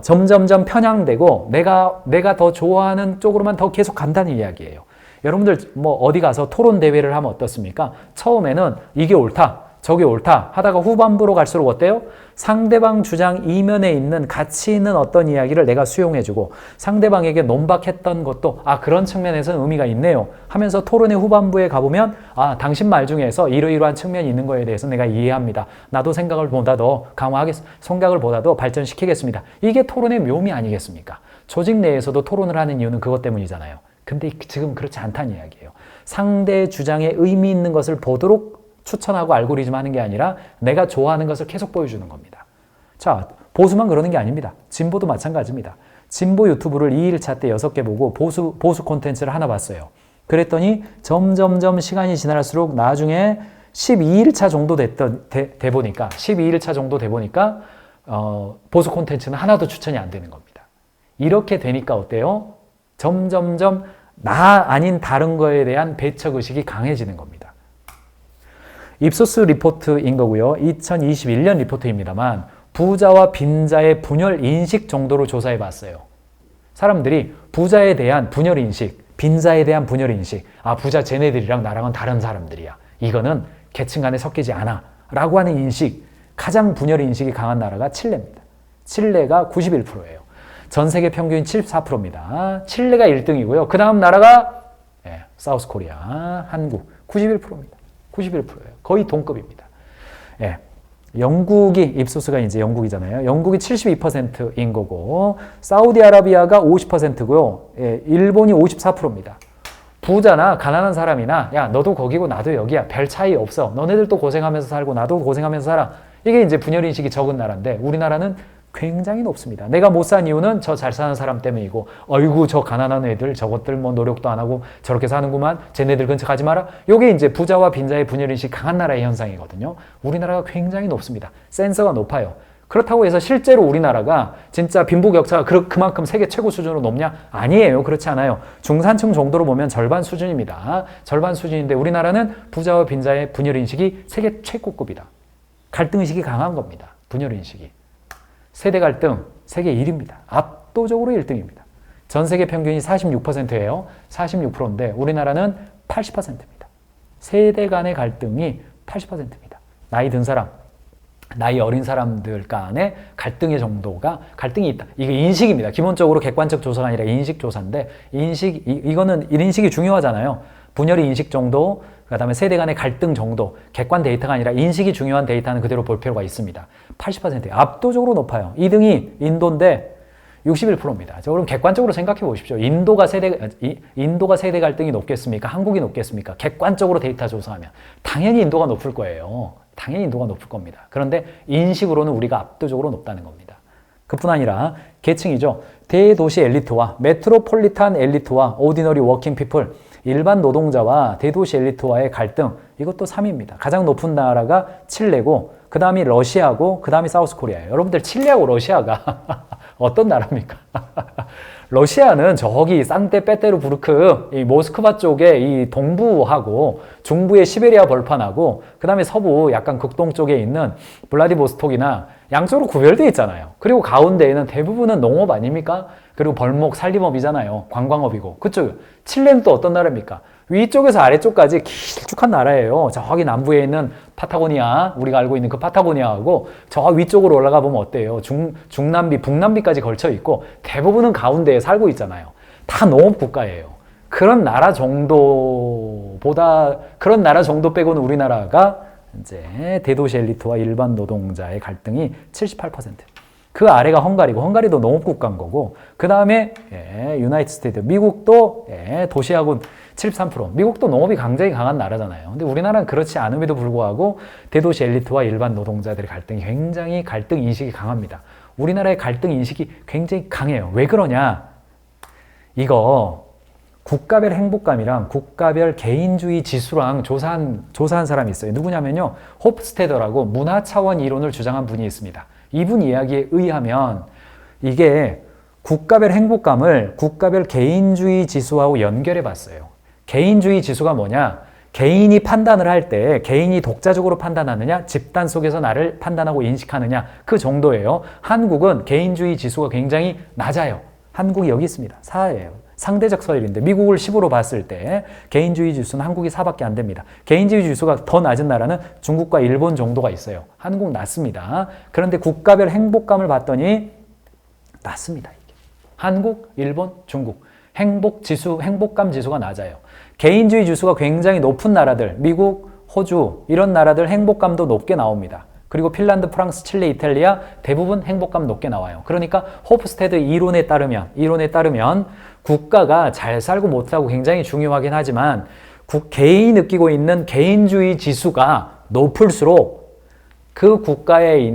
점점점 편향되고 내가 더 좋아하는 쪽으로만 더 계속 간다는 이야기예요. 여러분들 뭐 어디 가서 토론 대회를 하면 어떻습니까? 처음에는 이게 옳다. 저게 옳다 하다가 후반부로 갈수록 어때요? 상대방 주장 이면에 있는 가치 있는 어떤 이야기를 내가 수용해주고 상대방에게 논박했던 것도 그런 측면에서는 의미가 있네요 하면서 토론의 후반부에 가보면 당신 말 중에서 이러이러한 측면이 있는 거에 대해서 내가 이해합니다. 나도 생각을 보다 더 생각을 보다 더 발전시키겠습니다. 이게 토론의 묘미 아니겠습니까? 조직 내에서도 토론을 하는 이유는 그것 때문이잖아요. 근데 지금 그렇지 않다는 이야기예요. 상대 주장에 의미 있는 것을 보도록 추천하고 알고리즘 하는 게 아니라 내가 좋아하는 것을 계속 보여주는 겁니다. 자, 보수만 그러는 게 아닙니다. 진보도 마찬가지입니다. 진보 유튜브를 2일차 때 6개 보고 보수 콘텐츠를 하나 봤어요. 그랬더니 점점점 시간이 지날수록 나중에 12일차 정도 돼 보니까 12일차 정도 돼 보니까 보수 콘텐츠는 하나도 추천이 안 되는 겁니다. 이렇게 되니까 어때요? 점점점 나 아닌 다른 거에 대한 배척의식이 강해지는 겁니다. 입소스 리포트인 거고요. 2021년 리포트입니다만 부자와 빈자의 분열 인식 정도로 조사해 봤어요. 사람들이 부자에 대한 분열 인식, 빈자에 대한 분열 인식, 부자 쟤네들이랑 나랑은 다른 사람들이야. 이거는 계층 간에 섞이지 않아. 라고 하는 인식, 가장 분열 인식이 강한 나라가 칠레입니다. 칠레가 91%예요. 전 세계 평균 74%입니다. 칠레가 1등이고요. 그 다음 나라가 사우스 코리아, 한국 91%입니다. 91%예요. 거의 동급입니다. 영국이 입소스가 이제 영국이잖아요. 영국이 72%인 거고 사우디아라비아가 50%고요. 일본이 54%입니다. 부자나 가난한 사람이나 야 너도 거기고 나도 여기야. 별 차이 없어. 너네들도 고생하면서 살고 나도 고생하면서 살아. 이게 이제 분열인식이 적은 나라인데 우리나라는 굉장히 높습니다. 내가 못 산 이유는 저 잘 사는 사람 때문이고 어이구 저 가난한 애들 저것들 뭐 노력도 안 하고 저렇게 사는구만 쟤네들 근처 가지 마라. 이게 이제 부자와 빈자의 분열인식이 강한 나라의 현상이거든요. 우리나라가 굉장히 높습니다. 센서가 높아요. 그렇다고 해서 실제로 우리나라가 진짜 빈부격차가 그만큼 세계 최고 수준으로 높냐? 아니에요. 그렇지 않아요. 중산층 정도로 보면 절반 수준입니다. 절반 수준인데 우리나라는 부자와 빈자의 분열인식이 세계 최고급이다. 갈등의식이 강한 겁니다. 분열인식이. 세대 갈등 세계 1위입니다. 압도적으로 1등입니다. 전 세계 평균이 46%예요. 46%인데 우리나라는 80%입니다. 세대 간의 갈등이 80%입니다. 나이 든 사람, 나이 어린 사람들 간의 갈등의 정도가 갈등이 있다. 이게 인식입니다. 기본적으로 객관적 조사가 아니라 인식 조사인데 이거는 인식이 중요하잖아요. 분열의 인식 정도, 그 다음에 세대 간의 갈등 정도, 객관 데이터가 아니라 인식이 중요한 데이터는 그대로 볼 필요가 있습니다. 80%예요. 압도적으로 높아요. 2등이 인도인데 61%입니다. 자, 그럼 객관적으로 생각해 보십시오. 인도가 세대 갈등이 높겠습니까? 한국이 높겠습니까? 객관적으로 데이터 조사하면 당연히 인도가 높을 거예요. 당연히 인도가 높을 겁니다. 그런데 인식으로는 우리가 압도적으로 높다는 겁니다. 그뿐 아니라 계층이죠. 대도시 엘리트와 메트로폴리탄 엘리트와 오디너리 워킹 피플, 일반 노동자와 대도시 엘리트와의 갈등, 이것도 3위입니다. 가장 높은 나라가 칠레고 그 다음이 러시아고 그 다음이 사우스 코리아예요. 여러분들 칠레하고 러시아가 어떤 나라입니까? 러시아는 저기 상트페테르부르크 이 모스크바 쪽에 이 동부하고 중부의 시베리아 벌판하고 그 다음에 서부 약간 극동 쪽에 있는 블라디보스톡이나 양쪽으로 구별되어 있잖아요. 그리고 가운데에는 대부분은 농업 아닙니까? 그리고 벌목 산림업이잖아요. 관광업이고. 그쪽 칠레는 또 어떤 나라입니까? 위쪽에서 아래쪽까지 길쭉한 나라예요. 저기 남부에 있는 파타고니아, 우리가 알고 있는 그 파타고니아하고 저 위쪽으로 올라가 보면 어때요? 중남미, 북남미까지 걸쳐 있고 대부분은 가운데에 살고 있잖아요. 다 농업 국가예요. 그런 나라 정도 빼고는 우리나라가 이제 대도시 엘리트와 일반 노동자의 갈등이 78%. 그 아래가 헝가리고 헝가리도 농업국가인 거고 그 다음에 유나이티드 스테이트 미국도 도시하고 73%. 미국도 농업이 굉장히 강한 나라잖아요. 근데 우리나라는 그렇지 않음에도 불구하고 대도시 엘리트와 일반 노동자들의 갈등이 굉장히 갈등 인식이 강합니다. 우리나라의 갈등 인식이 굉장히 강해요. 왜 그러냐? 이거 국가별 행복감이랑 국가별 개인주의 지수랑 조사한 사람이 있어요. 누구냐면요. 홉스테더라고 문화 차원 이론을 주장한 분이 있습니다. 이분 이야기에 의하면 이게 국가별 행복감을 국가별 개인주의 지수하고 연결해 봤어요. 개인주의 지수가 뭐냐? 개인이 판단을 할 때 개인이 독자적으로 판단하느냐, 집단 속에서 나를 판단하고 인식하느냐, 그 정도예요. 한국은 개인주의 지수가 굉장히 낮아요. 한국이 여기 있습니다. 4예요. 상대적 서열인데 미국을 10으로 봤을 때 개인주의 지수는 한국이 4밖에 안 됩니다. 개인주의 지수가 더 낮은 나라는 중국과 일본 정도가 있어요. 한국 낮습니다. 그런데 국가별 행복감을 봤더니 낮습니다. 이게. 한국, 일본, 중국. 행복감 지수가 낮아요. 개인주의 지수가 굉장히 높은 나라들, 미국, 호주 이런 나라들 행복감도 높게 나옵니다. 그리고 핀란드, 프랑스, 칠레, 이탈리아 대부분 행복감 높게 나와요. 그러니까 호프스테드 이론에 따르면 국가가 잘 살고 못 살고 굉장히 중요하긴 하지만 개인이 느끼고 있는 개인주의 지수가 높을수록 그 국가에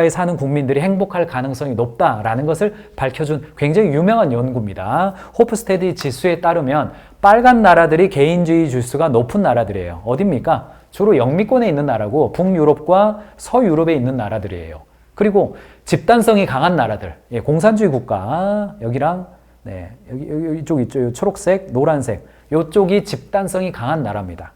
사는 국민들이 행복할 가능성이 높다라는 것을 밝혀준 굉장히 유명한 연구입니다. 호프스테드 지수에 따르면 빨간 나라들이 개인주의 지수가 높은 나라들이에요. 어딥니까? 주로 영미권에 있는 나라고 북유럽과 서유럽에 있는 나라들이에요. 그리고 집단성이 강한 나라들, 공산주의 국가, 여기랑 여기 이쪽 있죠. 초록색, 노란색, 이쪽이 집단성이 강한 나라입니다.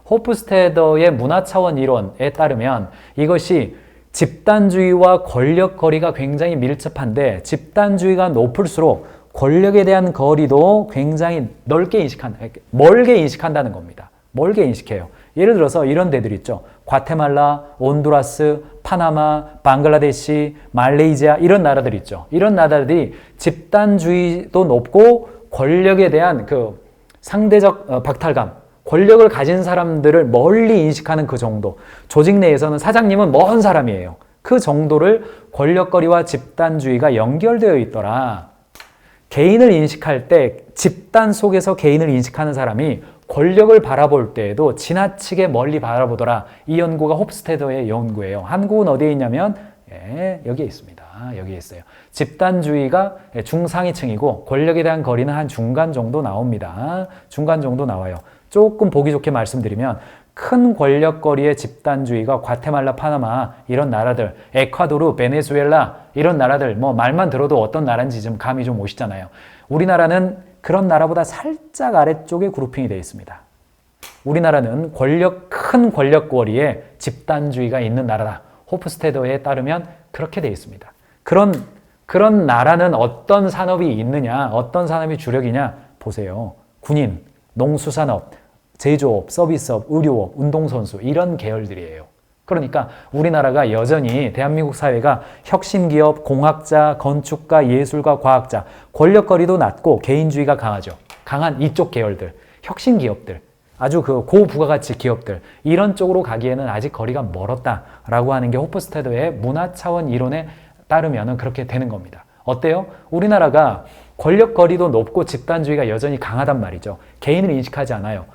호프스테더의 문화 차원 이론에 따르면 이것이 집단주의와 권력 거리가 굉장히 밀접한데 집단주의가 높을수록 권력에 대한 거리도 굉장히 멀게 인식한다는 겁니다. 멀게 인식해요. 예를 들어서 이런 데들 있죠. 과테말라, 온두라스, 파나마, 방글라데시, 말레이시아 이런 나라들 있죠. 이런 나라들이 집단주의도 높고 권력에 대한 그 상대적 박탈감, 권력을 가진 사람들을 멀리 인식하는 그 정도. 조직 내에서는 사장님은 먼 사람이에요. 그 정도를 권력거리와 집단주의가 연결되어 있더라. 개인을 인식할 때 집단 속에서 개인을 인식하는 사람이 권력을 바라볼 때에도 지나치게 멀리 바라보더라. 이 연구가 홉스테더의 연구예요. 한국은 어디에 있냐면 여기에 있습니다. 여기에 있어요. 집단주의가 중상위층이고 권력에 대한 거리는 한 중간 정도 나옵니다. 중간 정도 나와요. 조금 보기 좋게 말씀드리면 큰 권력거리의 집단주의가 과테말라, 파나마 이런 나라들, 에콰도르, 베네수엘라 이런 나라들 뭐 말만 들어도 어떤 나라인지 좀 감이 좀 오시잖아요. 우리나라는 그런 나라보다 살짝 아래쪽에 그룹핑이 되어 있습니다. 우리나라는 큰 권력거리에 집단주의가 있는 나라다. 호프스테더에 따르면 그렇게 되어 있습니다. 그런 나라는 어떤 산업이 있느냐, 어떤 산업이 주력이냐 보세요. 군인, 농수산업, 제조업, 서비스업, 의료업, 운동선수 이런 계열들이에요. 그러니까 우리나라가 여전히 대한민국 사회가 혁신기업, 공학자, 건축가, 예술가, 과학자 권력거리도 낮고 개인주의가 강하죠. 강한 이쪽 계열들, 혁신기업들, 아주 그 고부가가치 기업들 이런 쪽으로 가기에는 아직 거리가 멀었다라고 하는 게 호프스테더의 문화 차원 이론에 따르면 그렇게 되는 겁니다. 어때요? 우리나라가 권력거리도 높고 집단주의가 여전히 강하단 말이죠. 개인을 인식하지 않아요.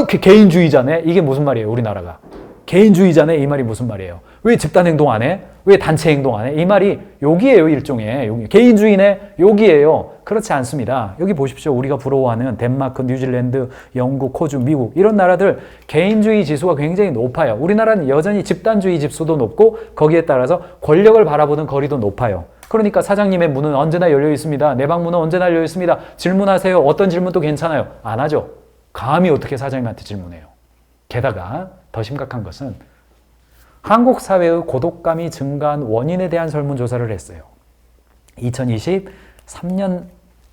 개인주의자네? 이게 무슨 말이에요, 우리나라가? 개인주의자네? 이 말이 무슨 말이에요? 왜 집단행동 안 해? 왜 단체행동 안 해? 이 말이 여기에요, 일종의. 개인주의네? 여기에요. 그렇지 않습니다. 여기 보십시오. 우리가 부러워하는 덴마크, 뉴질랜드, 영국, 호주, 미국 이런 나라들 개인주의 지수가 굉장히 높아요. 우리나라는 여전히 집단주의 지수도 높고 거기에 따라서 권력을 바라보는 거리도 높아요. 그러니까 사장님의 문은 언제나 열려 있습니다. 내 방 문은 언제나 열려 있습니다. 질문하세요. 어떤 질문도 괜찮아요. 안 하죠. 감히 어떻게 사장님한테 질문해요. 게다가 더 심각한 것은 한국 사회의 고독감이 증가한 원인에 대한 설문조사를 했어요. 2023년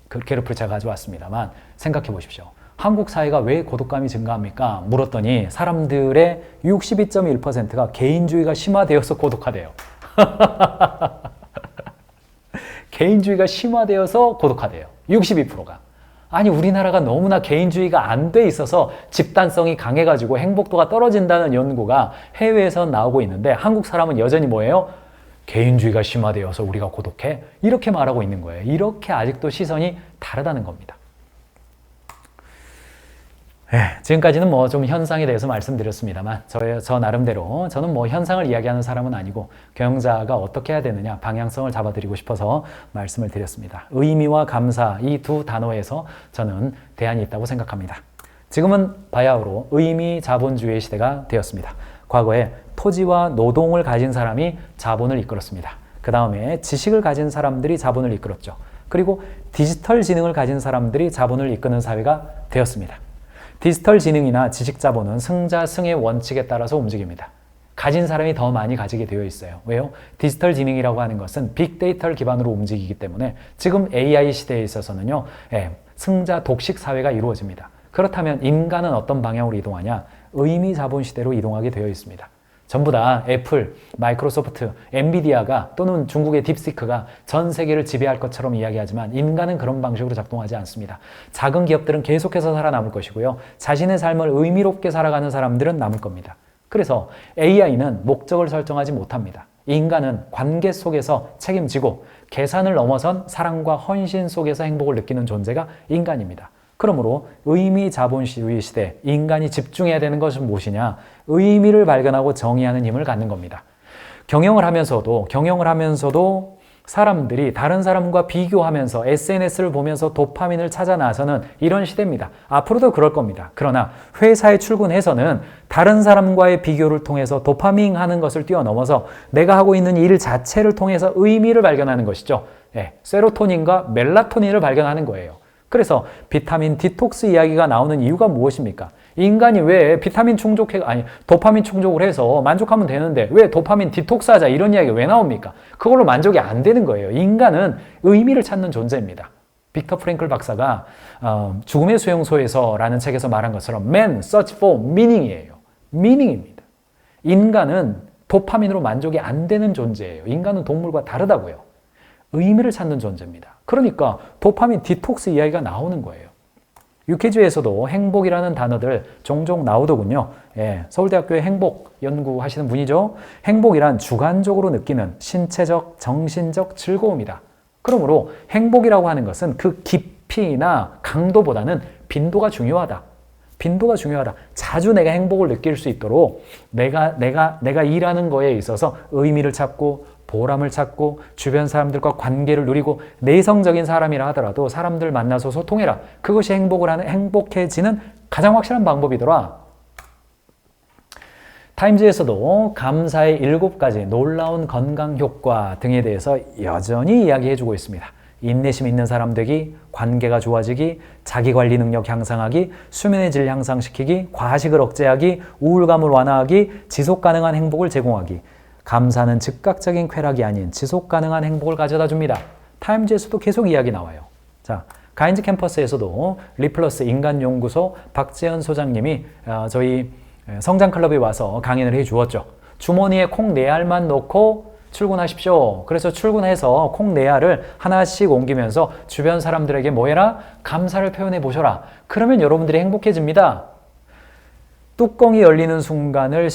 그 게르프를 제가 가져왔습니다만 생각해 보십시오. 한국 사회가 왜 고독감이 증가합니까? 물었더니 사람들의 62.1%가 개인주의가 심화되어서 고독하대요. 개인주의가 심화되어서 고독하대요. 62%가. 아니 우리나라가 너무나 개인주의가 안 돼 있어서 집단성이 강해가지고 행복도가 떨어진다는 연구가 해외에서 나오고 있는데 한국 사람은 여전히 뭐예요? 개인주의가 심화되어서 우리가 고독해? 이렇게 말하고 있는 거예요. 이렇게 아직도 시선이 다르다는 겁니다. 지금까지는 뭐 좀 현상에 대해서 말씀드렸습니다만 저 나름대로 저는 뭐 현상을 이야기하는 사람은 아니고 경영자가 어떻게 해야 되느냐 방향성을 잡아드리고 싶어서 말씀을 드렸습니다. 의미와 감사 이 두 단어에서 저는 대안이 있다고 생각합니다. 지금은 바야흐로 의미 자본주의 시대가 되었습니다. 과거에 토지와 노동을 가진 사람이 자본을 이끌었습니다. 그 다음에 지식을 가진 사람들이 자본을 이끌었죠. 그리고 디지털 지능을 가진 사람들이 자본을 이끄는 사회가 되었습니다. 디지털 지능이나 지식 자본은 승자 승의 원칙에 따라서 움직입니다. 가진 사람이 더 많이 가지게 되어 있어요. 왜요? 디지털 지능이라고 하는 것은 빅데이터를 기반으로 움직이기 때문에 지금 AI 시대에 있어서는요, 승자 독식 사회가 이루어집니다. 그렇다면 인간은 어떤 방향으로 이동하냐? 의미 자본 시대로 이동하게 되어 있습니다. 전부 다 애플, 마이크로소프트, 엔비디아가 또는 중국의 딥시크가 전 세계를 지배할 것처럼 이야기하지만 인간은 그런 방식으로 작동하지 않습니다. 작은 기업들은 계속해서 살아남을 것이고요. 자신의 삶을 의미롭게 살아가는 사람들은 남을 겁니다. 그래서 AI는 목적을 설정하지 못합니다. 인간은 관계 속에서 책임지고 계산을 넘어선 사랑과 헌신 속에서 행복을 느끼는 존재가 인간입니다. 그러므로 의미 자본주의 시대, 인간이 집중해야 되는 것은 무엇이냐? 의미를 발견하고 정의하는 힘을 갖는 겁니다. 경영을 하면서도 사람들이 다른 사람과 비교하면서 SNS를 보면서 도파민을 찾아 나서는 이런 시대입니다. 앞으로도 그럴 겁니다. 그러나 회사에 출근해서는 다른 사람과의 비교를 통해서 도파민 하는 것을 뛰어넘어서 내가 하고 있는 일 자체를 통해서 의미를 발견하는 것이죠. 세로토닌과 멜라토닌을 발견하는 거예요. 그래서 비타민 디톡스 이야기가 나오는 이유가 무엇입니까? 인간이 왜 도파민 충족을 해서 만족하면 되는데 왜 도파민 디톡스 하자 이런 이야기가 왜 나옵니까? 그걸로 만족이 안 되는 거예요. 인간은 의미를 찾는 존재입니다. 빅터 프랭클 박사가 죽음의 수용소에서라는 책에서 말한 것처럼 Man search for meaning이에요. meaning입니다. 인간은 도파민으로 만족이 안 되는 존재예요. 인간은 동물과 다르다고요. 의미를 찾는 존재입니다. 그러니까 도파민 디톡스 이야기가 나오는 거예요. 유퀴즈에서도 행복이라는 단어들 종종 나오더군요. 서울대학교에 행복 연구하시는 분이죠. 행복이란 주관적으로 느끼는 신체적, 정신적 즐거움이다. 그러므로 행복이라고 하는 것은 그 깊이나 강도보다는 빈도가 중요하다. 빈도가 중요하다. 자주 내가 행복을 느낄 수 있도록 내가 일하는 거에 있어서 의미를 찾고 보람을 찾고 주변 사람들과 관계를 누리고 내성적인 사람이라 하더라도 사람들 만나서 소통해라. 그것이 행복해지는 가장 확실한 방법이더라. 타임즈에서도 감사의 7가지 놀라운 건강 효과 등에 대해서 여전히 이야기해주고 있습니다. 인내심 있는 사람 되기, 관계가 좋아지기, 자기관리 능력 향상하기, 수면의 질 향상시키기, 과식을 억제하기, 우울감을 완화하기, 지속 가능한 행복을 제공하기. 감사는 즉각적인 쾌락이 아닌 지속 가능한 행복을 가져다 줍니다. 타임즈에서도 계속 이야기 나와요. 자, 가인즈 캠퍼스에서도 리플러스 인간연구소 박재현 소장님이 저희 성장클럽에 와서 강연을 해 주었죠. 주머니에 콩 4알만 넣고 출근하십시오. 그래서 출근해서 콩 4알을 하나씩 옮기면서 주변 사람들에게 뭐 해라? 감사를 표현해 보셔라. 그러면 여러분들이 행복해집니다. 뚜껑이 열리는 순간을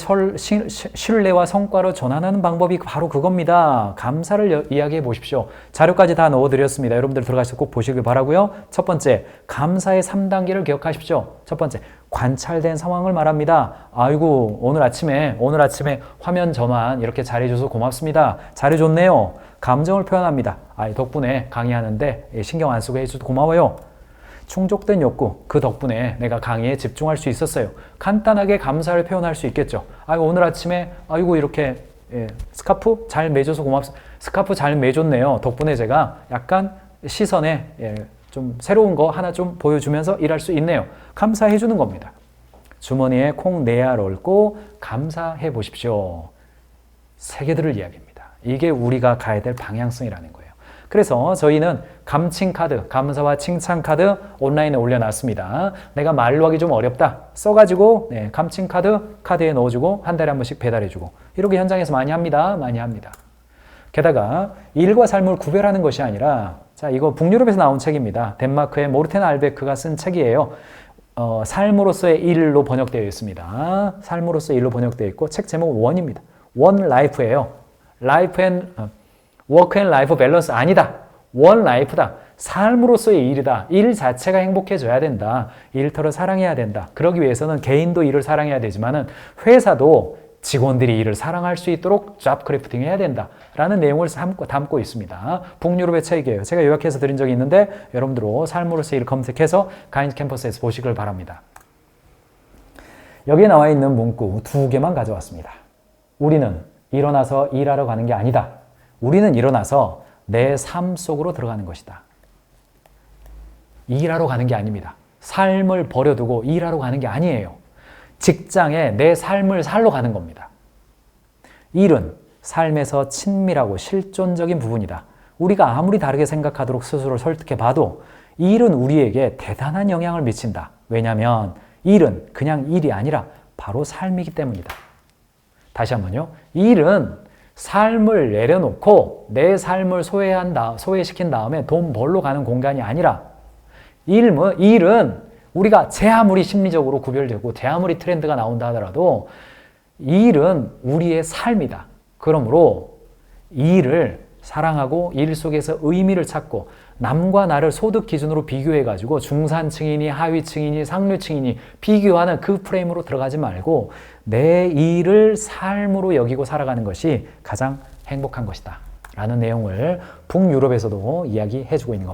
신뢰와 성과로 전환하는 방법이 바로 그겁니다. 감사를 이야기해 보십시오. 자료까지 다 넣어드렸습니다. 여러분들 들어가셔서 꼭 보시길 바라고요. 첫 번째, 감사의 3단계를 기억하십시오. 첫 번째, 관찰된 상황을 말합니다. 아이고, 오늘 아침에 화면 저만 이렇게 잘해줘서 고맙습니다. 잘해줬네요. 감정을 표현합니다. 덕분에 강의하는데 신경 안 쓰고 해줘서 고마워요. 충족된 욕구, 그 덕분에 내가 강의에 집중할 수 있었어요. 간단하게 감사를 표현할 수 있겠죠. 오늘 아침에 이렇게 스카프 잘 매줘서 고맙습니다. 스카프 잘 매줬네요. 덕분에 제가 약간 시선에 좀 새로운 거 하나 좀 보여주면서 일할 수 있네요. 감사해 주는 겁니다. 주머니에 콩 4알 얹고 감사해 보십시오. 세계들을 이야기합니다. 이게 우리가 가야 될 방향성이라는 거예요. 그래서 저희는 감칭카드, 감사와 칭찬카드 온라인에 올려놨습니다. 내가 말로 하기 좀 어렵다. 써가지고 감칭카드에 넣어주고 한 달에 한 번씩 배달해주고 이렇게 현장에서 많이 합니다. 게다가 일과 삶을 구별하는 것이 아니라 이거 북유럽에서 나온 책입니다. 덴마크의 모르텐 알베크가 쓴 책이에요. 삶으로서의 일로 번역되어 있습니다. 삶으로서의 일로 번역되어 있고 책 제목은 원입니다. 원 라이프예요. 워크 앤 라이프 밸런스 아니다. 원 라이프다. 삶으로서의 일이다. 일 자체가 행복해져야 된다. 일터를 사랑해야 된다. 그러기 위해서는 개인도 일을 사랑해야 되지만은 회사도 직원들이 일을 사랑할 수 있도록 잡 크래프팅 해야 된다. 라는 내용을 담고 있습니다. 북유럽의 책이에요. 제가 요약해서 드린 적이 있는데 여러분들도 삶으로서의 일을 검색해서 가인즈 캠퍼스에서 보시길 바랍니다. 여기에 나와 있는 문구 2개만 가져왔습니다. 우리는 일어나서 일하러 가는 게 아니다. 우리는 일어나서 내 삶 속으로 들어가는 것이다. 일하러 가는 게 아닙니다. 삶을 버려두고 일하러 가는 게 아니에요. 직장에 내 삶을 살러 가는 겁니다. 일은 삶에서 친밀하고 실존적인 부분이다. 우리가 아무리 다르게 생각하도록 스스로를 설득해봐도 일은 우리에게 대단한 영향을 미친다. 왜냐하면 일은 그냥 일이 아니라 바로 삶이기 때문이다. 다시 한번요. 일은 삶을 내려놓고 내 삶을 소외시킨 다음에 돈 벌러 가는 공간이 아니라 일은 우리가 제 아무리 심리적으로 구별되고 제 아무리 트렌드가 나온다 하더라도 일은 우리의 삶이다. 그러므로 일을 사랑하고 일 속에서 의미를 찾고 남과 나를 소득 기준으로 비교해가지고 중산층이니 하위층이니 상류층이니 비교하는 그 프레임으로 들어가지 말고 내 일을 삶으로 여기고 살아가는 것이 가장 행복한 것이다 라는 내용을 북유럽에서도 이야기해주고 있는 겁니다.